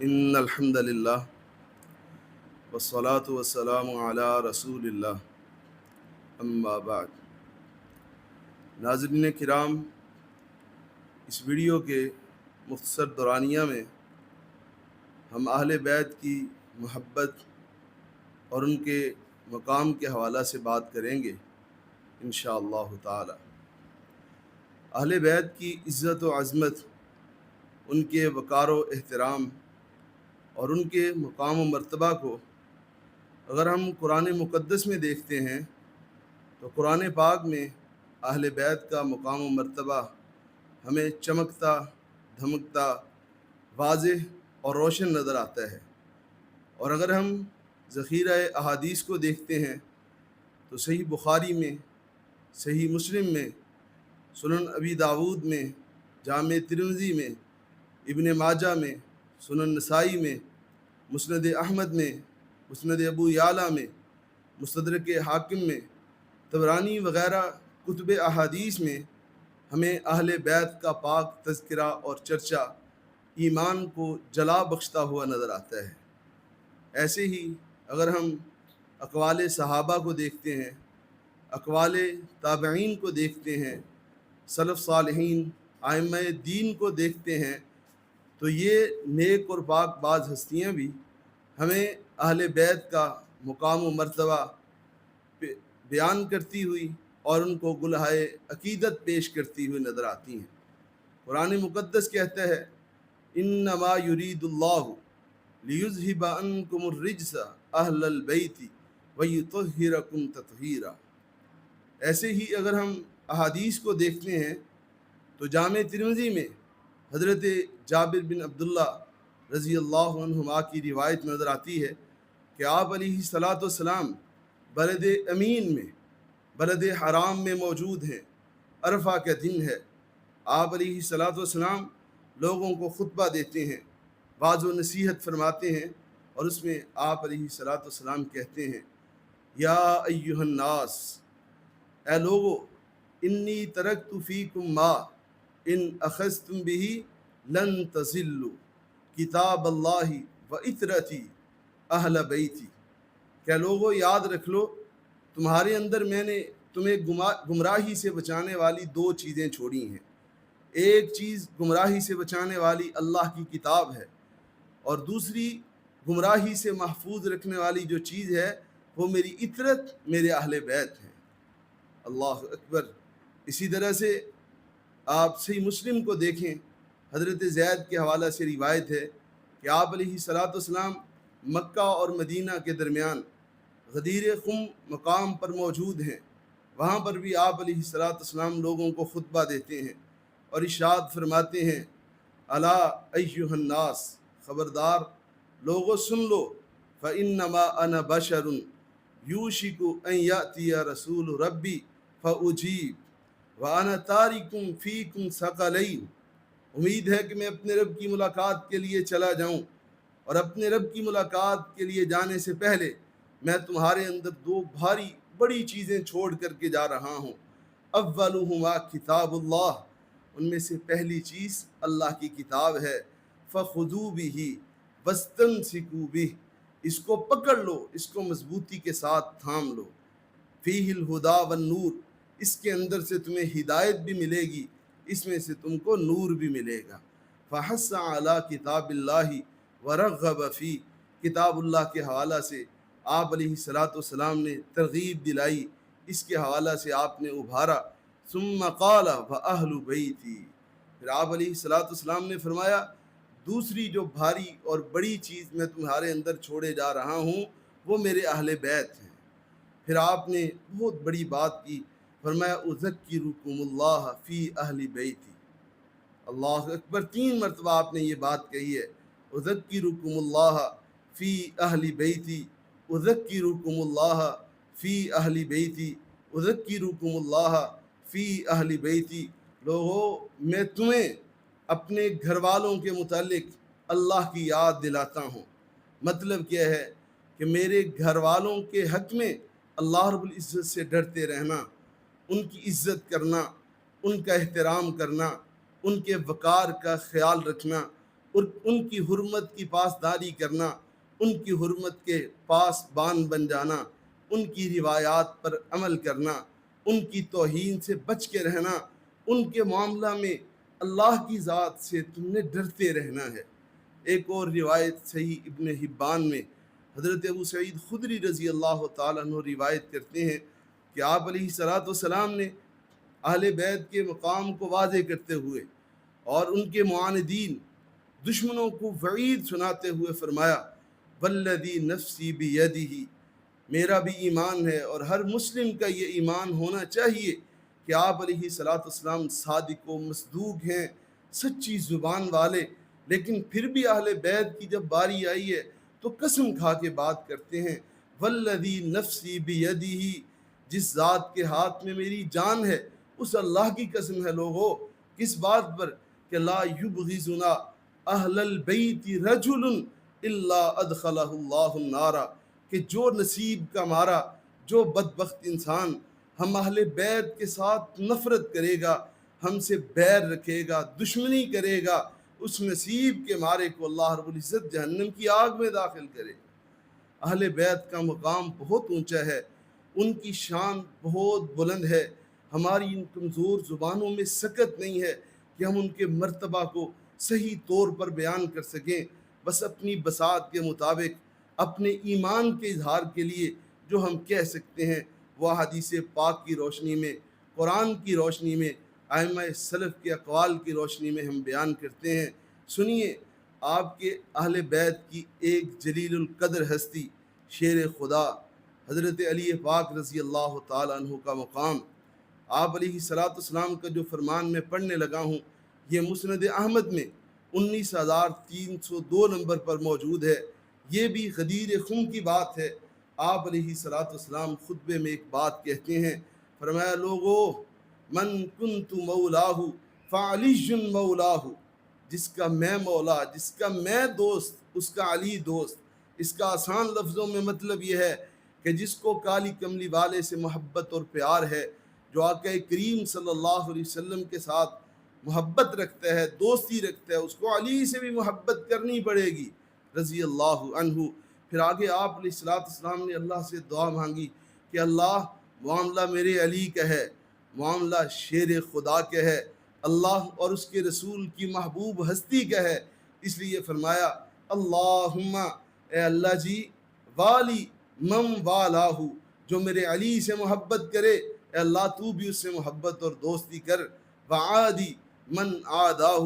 ان الحمد للہ والصلاة والسلام علی رسول اللہ اما بعد۔ ناظرین کرام، اس ویڈیو کے مختصر دورانیہ میں ہم اہل بیت کی محبت اور ان کے مقام کے حوالہ سے بات کریں گے انشاءاللہ تعالی۔ اہل بیت کی عزت و عظمت، ان کے وقار و احترام اور ان کے مقام و مرتبہ کو اگر ہم قرآن مقدس میں دیکھتے ہیں تو قرآن پاک میں اہل بیت کا مقام و مرتبہ ہمیں چمکتا دھمکتا واضح اور روشن نظر آتا ہے۔ اور اگر ہم ذخیرہ احادیث کو دیکھتے ہیں تو صحیح بخاری میں، صحیح مسلم میں، سنن ابی داود میں، جامع ترمذی میں، ابن ماجہ میں، سنن نسائی میں، مسند احمد میں، مسند ابو یعلا میں، مستدرک حاکم میں، طبرانی وغیرہ کتب احادیث میں ہمیں اہل بیت کا پاک تذکرہ اور چرچا ایمان کو جلا بخشتا ہوا نظر آتا ہے۔ ایسے ہی اگر ہم اقوال صحابہ کو دیکھتے ہیں، اقوال تابعین کو دیکھتے ہیں، سلف صالحین ائمہ دین کو دیکھتے ہیں تو یہ نیک اور پاک باز ہستیاں بھی ہمیں اہل بیت کا مقام و مرتبہ بیان کرتی ہوئی اور ان کو گلہائے عقیدت پیش کرتی ہوئی نظر آتی ہیں۔ قرآن مقدس کہتا ہے انما یرید اللہ لیذہب عنکم الرجس اہل البیت ویطہرکم تطہیرا۔ ایسے ہی اگر ہم احادیث کو دیکھتے ہیں تو جامع ترمذی میں حضرت جابر بن عبداللہ رضی اللہ عنہما کی روایت نظر آتی ہے کہ آپ علیہ الصلاۃ والسلام بلد امین میں، بلد حرام میں موجود ہیں۔ عرفہ کا دن ہے، آپ علیہ الصلاۃ والسلام لوگوں کو خطبہ دیتے ہیں، واعظ و نصیحت فرماتے ہیں، اور اس میں آپ علیہ الصلاۃ والسلام کہتے ہیں یا ایہا الناس، اے لوگو، انی ترکت فیکم ما ان اخذتم بہ لن تضلوا کتاب اللہ و اطرتی اہل بیتی۔ کہ لوگو یاد رکھ لو، تمہارے اندر میں نے تمہیں گمراہی سے بچانے والی دو چیزیں چھوڑی ہیں۔ ایک چیز گمراہی سے بچانے والی اللہ کی کتاب ہے، اور دوسری گمراہی سے محفوظ رکھنے والی جو چیز ہے وہ میری اطرت، میرے اہل بیت ہیں۔ اللہ اکبر۔ اسی طرح سے آپ صحیح مسلم کو دیکھیں، حضرت زید کے حوالہ سے روایت ہے کہ آپ علیہ الصلاۃ والسلام مکہ اور مدینہ کے درمیان غدیر خم مقام پر موجود ہیں۔ وہاں پر بھی آپ علیہ الصلاۃ والسلام لوگوں کو خطبہ دیتے ہیں اور ارشاد فرماتے ہیں الا ایھا الناس، خبردار لوگو سن لو، فانما انا بشر یوشک ان یاتی رسول ربی فاجیب وانا تارک فیکم ثقلین۔ امید ہے کہ میں اپنے رب کی ملاقات کے لیے چلا جاؤں، اور اپنے رب کی ملاقات کے لیے جانے سے پہلے میں تمہارے اندر دو بھاری بڑی چیزیں چھوڑ کر کے جا رہا ہوں۔ اولہما کتاب اللہ، ان میں سے پہلی چیز اللہ کی کتاب ہے، فخذوا بہ واستمسکوا بہ، اس کو پکڑ لو، اس کو مضبوطی کے ساتھ تھام لو۔ فیہ الہدی والنور، اس کے اندر سے تمہیں ہدایت بھی ملے گی، اس میں سے تم کو نور بھی ملے گا۔ فحث علی کتاب اللہ ورغب فی، کتاب اللہ کے حوالہ سے آپ علیہ الصلاۃ والسلام نے ترغیب دلائی، اس کے حوالہ سے آپ نے ابھارا۔ ثم قال واہل بیتی، پھر آپ علیہ الصلاۃ والسلام نے فرمایا دوسری جو بھاری اور بڑی چیز میں تمہارے اندر چھوڑے جا رہا ہوں وہ میرے اہل بیت ہیں۔ پھر آپ نے بہت بڑی بات کی، فرمایا اذکرکم اللہ فی اہل بیتی۔ اللہ اکبر، 3 مرتبہ آپ نے یہ بات کہی ہے، اذکرکم اللہ فی اہل بیتی، اذکرکم اللہ فی اہل بیتی، اذکرکم اللہ فی اہل بیتی۔ لوگو، میں تمہیں اپنے گھر والوں کے متعلق اللہ کی یاد دلاتا ہوں۔ مطلب کیا ہے کہ میرے گھر والوں کے حق میں اللہ رب العزت سے ڈرتے رہنا، ان کی عزت کرنا، ان کا احترام کرنا، ان کے وقار کا خیال رکھنا، اور ان کی حرمت کی پاسداری کرنا، ان کی حرمت کے پاس بان بن جانا، ان کی روایات پر عمل کرنا، ان کی توہین سے بچ کے رہنا، ان کے معاملہ میں اللہ کی ذات سے تم نے ڈرتے رہنا ہے۔ ایک اور روایت صحیح ابن حبان میں حضرت ابو سعید خدری رضی اللہ تعالیٰ عنہ روایت کرتے ہیں کہ آپ علیہ الصلوۃ والسلام نے اہل بیت کے مقام کو واضح کرتے ہوئے اور ان کے معاندین دشمنوں کو وعید سناتے ہوئے فرمایا، والذی نفسی بیدہ، میرا بھی ایمان ہے اور ہر مسلم کا یہ ایمان ہونا چاہیے کہ آپ علیہ الصلوۃ والسلام صادق و مصدوق ہیں، سچی زبان والے، لیکن پھر بھی اہل بیت کی جب باری آئی ہے تو قسم کھا کے بات کرتے ہیں، والذی نفسی بیدہ، جس ذات کے ہاتھ میں میری جان ہے اس اللہ کی قسم ہے۔ لوگوں کس بات پر؟ کہ لا یبغضنا اہل البیت رجل الا ادخلہ اللہ النار، کہ جو نصیب کا مارا، جو بدبخت انسان ہم اہل بیت کے ساتھ نفرت کرے گا، ہم سے بیر رکھے گا، دشمنی کرے گا، اس نصیب کے مارے کو اللہ رب العزت جہنم کی آگ میں داخل کرے۔ اہل بیت کا مقام بہت اونچا ہے، ان کی شان بہت بلند ہے، ہماری ان کمزور زبانوں میں سکت نہیں ہے کہ ہم ان کے مرتبہ کو صحیح طور پر بیان کر سکیں۔ بس اپنی بساط کے مطابق اپنے ایمان کے اظہار کے لیے جو ہم کہہ سکتے ہیں وہ حدیث پاک کی روشنی میں، قرآن کی روشنی میں، ائمہ سلف کے اقوال کی روشنی میں ہم بیان کرتے ہیں۔ سنیے آپ کے اہل بیت کی ایک جلیل القدر ہستی، شیر خدا حضرت علی پاک رضی اللہ تعالیٰ عنہ کا مقام۔ آپ علیہ الصلوۃ والسلام کا جو فرمان میں پڑھنے لگا ہوں یہ مسند احمد میں 19,302 نمبر پر موجود ہے۔ یہ بھی غدیر خم کی بات ہے۔ آپ علیہ الصلوۃ والسلام خطبے میں ایک بات کہتے ہیں، فرمایا، لوگو من کنت مولاہ فعلی مولاہ، جس کا میں مولا، جس کا میں دوست، اس کا علی دوست۔ اس کا آسان لفظوں میں مطلب یہ ہے کہ جس کو کالی کملی والے سے محبت اور پیار ہے، جو آقا کریم صلی اللہ علیہ وسلم کے ساتھ محبت رکھتا ہے، دوستی رکھتا ہے، اس کو علی سے بھی محبت کرنی پڑے گی رضی اللہ عنہ۔ پھر آگے آپ علیہ الصلوۃ والسلام نے اللہ سے دعا مانگی کہ اللہ معاملہ میرے علی کا ہے، معاملہ شیر خدا کا ہے، اللہ اور اس کے رسول کی محبوب ہستی کا ہے۔ اس لیے فرمایا، اللہم، اے اللہ جی، والی من والاہ، جو میرے علی سے محبت کرے، اے اللہ تو بھی اس سے محبت اور دوستی کر، وعادی من عاداہ،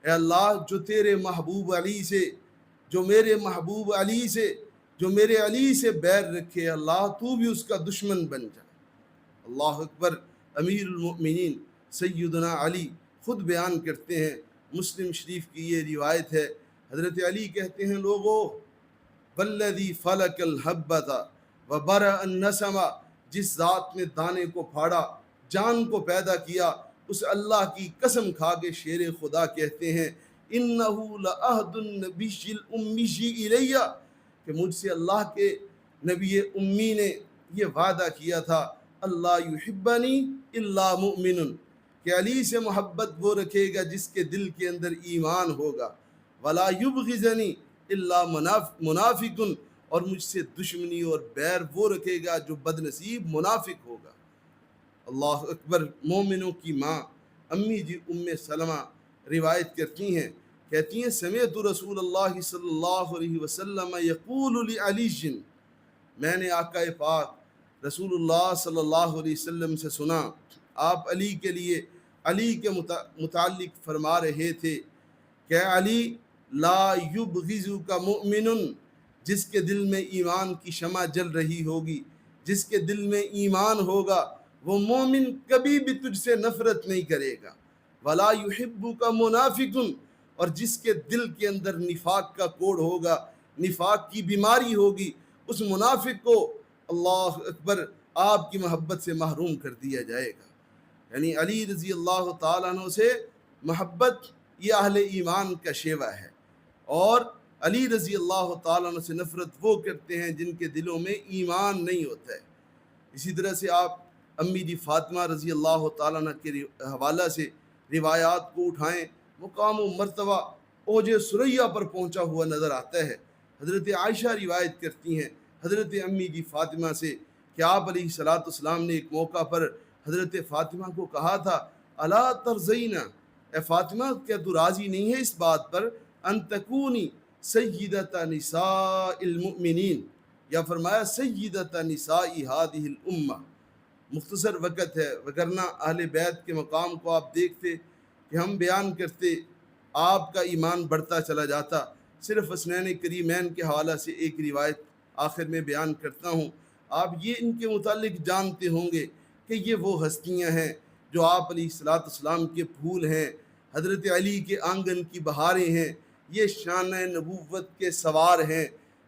اے اللہ جو تیرے محبوب علی سے، جو میرے محبوب علی سے، جو میرے علی سے بیر رکھے، اللہ تو بھی اس کا دشمن بن جا۔ اللہ اکبر۔ امیر المؤمنین سیدنا علی خود بیان کرتے ہیں، مسلم شریف کی یہ روایت ہے، حضرت علی کہتے ہیں، لوگو والذی فلک الحبۃ وبرأ النسمہ، جس ذات نے دانے کو پھاڑا، جان کو پیدا کیا، اس اللہ کی قسم کھا کے شیر خدا کہتے ہیں، انہ لعہد النبی الامی الیہ، کہ مجھ سے اللہ کے نبی امی نے یہ وعدہ کیا تھا، اللہ یحبنی الا مؤمن، کہ علی سے محبت وہ رکھے گا جس کے دل کے اندر ایمان ہوگا، ولا یبغضنی الا منافق، اور مجھ سے دشمنی اور بیر وہ رکھے گا جو بد نصیب منافق ہوگا۔ اللہ اکبر۔ مومنوں کی ماں امی جی ام سلمہ روایت کرتی ہیں، کہتی ہیں، سمعت رسول اللہ صلی اللہ علیہ وسلم یقول لعلی، میں نے آقا پاک رسول اللہ صلی اللہ علیہ وسلم سے سنا، آپ علی کے لیے، علی کے متعلق فرما رہے تھے کہ علی لا یبغضک مؤمن، جس کے دل میں ایمان کی شمع جل رہی ہوگی، جس کے دل میں ایمان ہوگا، وہ مومن کبھی بھی تجھ سے نفرت نہیں کرے گا، ولا یحبک منافق، اور جس کے دل کے اندر نفاق کا کوڑ ہوگا، نفاق کی بیماری ہوگی، اس منافق کو اللہ اکبر آپ کی محبت سے محروم کر دیا جائے گا۔ یعنی علی رضی اللہ تعالیٰ عنہ سے محبت یہ اہل ایمان کا شیوہ ہے، اور علی رضی اللہ تعالیٰ عنہ سے نفرت وہ کرتے ہیں جن کے دلوں میں ایمان نہیں ہوتا ہے۔ اسی طرح سے آپ امی جی فاطمہ رضی اللہ تعالیٰ عنہ کے حوالہ سے روایات کو اٹھائیں، مقام و مرتبہ اوج سریا پر پہنچا ہوا نظر آتا ہے۔ حضرت عائشہ روایت کرتی ہیں حضرت امی جی فاطمہ سے کہ آپ علیہ الصلوۃ والسلام نے ایک موقع پر حضرت فاطمہ کو کہا تھا، الا ترضین، اے فاطمہ کیا تو راضی نہیں ہے اس بات پر، ان تکونی سیدۃ نساء المؤمنین، یا فرمایا سیدۃ نساء ہذہ الامہ۔ مختصر وقت ہے، وگرنہ اہل بیت کے مقام کو آپ دیکھتے کہ ہم بیان کرتے آپ کا ایمان بڑھتا چلا جاتا۔ صرف حسنین کریمین کے حوالہ سے ایک روایت آخر میں بیان کرتا ہوں۔ آپ یہ ان کے متعلق جانتے ہوں گے کہ یہ وہ ہستیاں ہیں جو آپ علیہ الصلوۃ والسلام کے پھول ہیں، حضرت علی کے آنگن کی بہاریں ہیں، یہ شان نبوت کے سوار ہیں،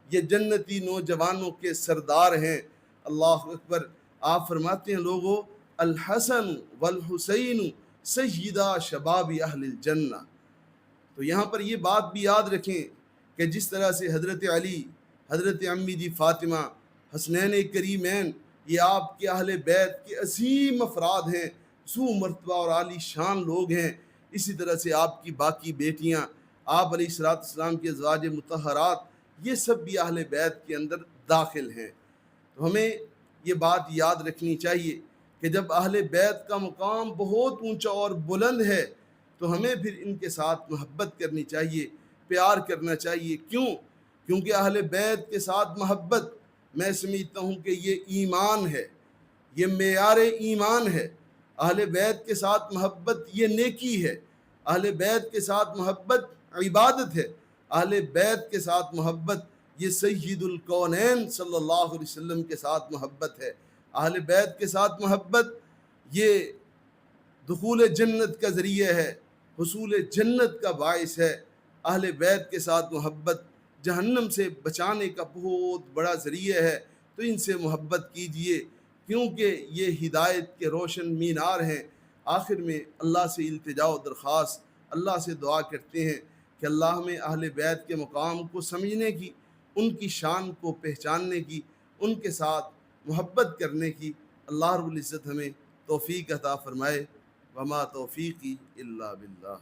یہ جنتی نوجوانوں کے سردار ہیں۔ اللہ اکبر۔ آپ فرماتے ہیں لوگوں، الحسن والحسین سیدہ شباب اہل الجنہ۔ تو یہاں پر یہ بات بھی یاد رکھیں کہ جس طرح سے حضرت علی، حضرت امی جی فاطمہ، حسنین کریمین، یہ آپ کے اہل بیت کے عظیم افراد ہیں، ذو مرتبہ اور عالی شان لوگ ہیں، اسی طرح سے آپ کی باقی بیٹیاں، آپ علیہ الصلوۃ والسلام کے ازواج مطہرات، یہ سب بھی اہل بیت کے اندر داخل ہیں۔ تو ہمیں یہ بات یاد رکھنی چاہیے کہ جب اہل بیت کا مقام بہت اونچا اور بلند ہے تو ہمیں پھر ان کے ساتھ محبت کرنی چاہیے، پیار کرنا چاہیے۔ کیونکہ اہل بیت کے ساتھ محبت، میں سمجھتا ہوں کہ یہ ایمان ہے، یہ معیار ایمان ہے۔ اہل بیت کے ساتھ محبت یہ نیکی ہے، اہل بیت کے ساتھ محبت عبادت ہے، اہل بیت کے ساتھ محبت یہ سید الکونین صلی اللہ علیہ وسلم کے ساتھ محبت ہے، اہل بیت کے ساتھ محبت یہ دخول جنت کا ذریعہ ہے، حصول جنت کا باعث ہے۔ اہل بیت کے ساتھ محبت جہنم سے بچانے کا بہت بڑا ذریعہ ہے، تو ان سے محبت کیجئے کیونکہ یہ ہدایت کے روشن مینار ہیں۔ آخر میں اللہ سے التجا و درخواست، اللہ سے دعا کرتے ہیں کہ اللہ ہمیں اہل بیت کے مقام کو سمجھنے کی، ان کی شان کو پہچاننے کی، ان کے ساتھ محبت کرنے کی اللہ رب العزت ہمیں توفیق عطا فرمائے۔ وما توفیقی الا باللہ۔